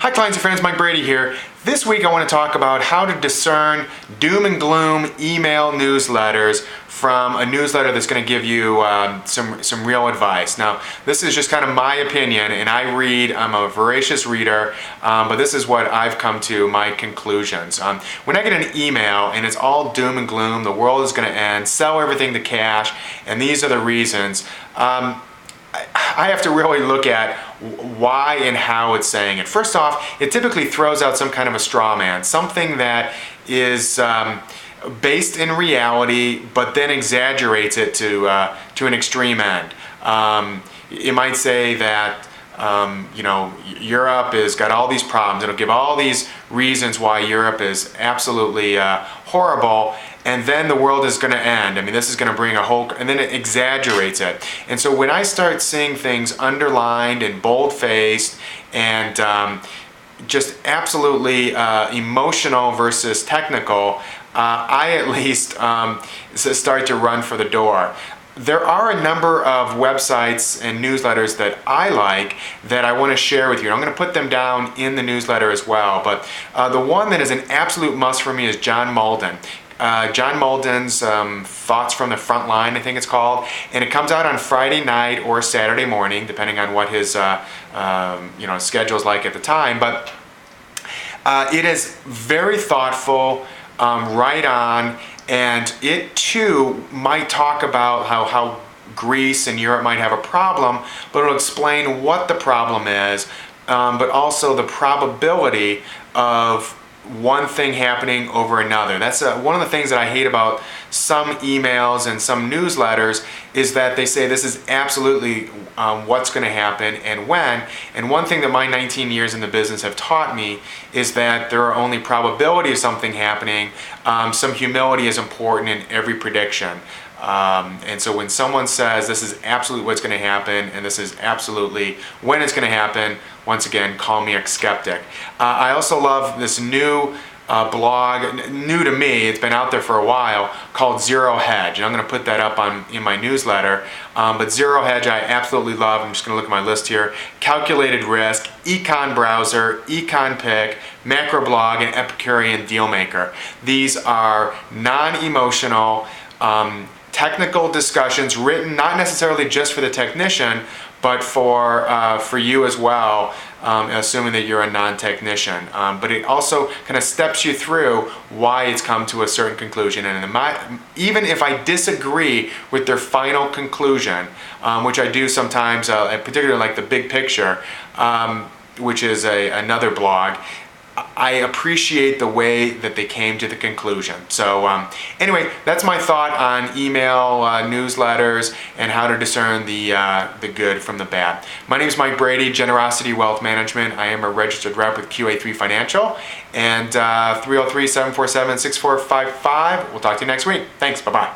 Hi clients and friends, Mike Brady here. This week I want to talk about how to discern doom and gloom email newsletters from a newsletter that's going to give you some real advice. Now, this is just kind of my opinion, and I'm a voracious reader, but this is what I've come to, my conclusions. When I get an email and it's all doom and gloom, the world is going to end, sell everything to cash, and these are the reasons, I have to really look at why and how it's saying it. First off, it typically throws out some kind of a straw man, something that is based in reality, but then exaggerates it to an extreme end. It might say that Europe has got all these problems. It'll give all these reasons why Europe is absolutely horrible, and then the world is going to end. I mean, this is going to bring and then it exaggerates it. And so when I start seeing things underlined and bold-faced and just absolutely emotional versus technical, I at least start to run for the door. There are a number of websites and newsletters that I like that I want to share with you. I'm going to put them down in the newsletter as well. But the one that is an absolute must for me is John Malden. John Malden's Thoughts from the Front Line, I think it's called, and it comes out on Friday night or Saturday morning, depending on what his schedule is like at the time. But it is very thoughtful, right on. And it too might talk about how Greece and Europe might have a problem, but it'll explain what the problem is, but also the probability of one thing happening over another. That's one of the things that I hate about some emails and some newsletters is that they say this is absolutely what's going to happen and when. And one thing that my 19 years in the business have taught me is that there are only probability of something happening. Some humility is important in every prediction. And so when someone says this is absolutely what's going to happen and this is absolutely when it's going to happen, once again, call me a skeptic. I also love this new blog, new to me, it's been out there for a while, called Zero Hedge. And I'm going to put that up in my newsletter. But Zero Hedge I absolutely love. I'm just going to look at my list here. Calculated Risk, Econ Browser, Econ Pick, Macro Blog, and Epicurean Dealmaker. These are non-emotional, technical discussions written not necessarily just for the technician, but for you as well, assuming that you're a non-technician. But it also kind of steps you through why it's come to a certain conclusion. And even if I disagree with their final conclusion, which I do sometimes, particularly like the Big Picture, which is another blog, I appreciate the way that they came to the conclusion. So anyway, that's my thought on email newsletters and how to discern the good from the bad. My name is Mike Brady, Generosity Wealth Management. I am a registered rep with QA3 Financial, and 303-747-6455. We'll talk to you next week. Thanks. Bye-bye.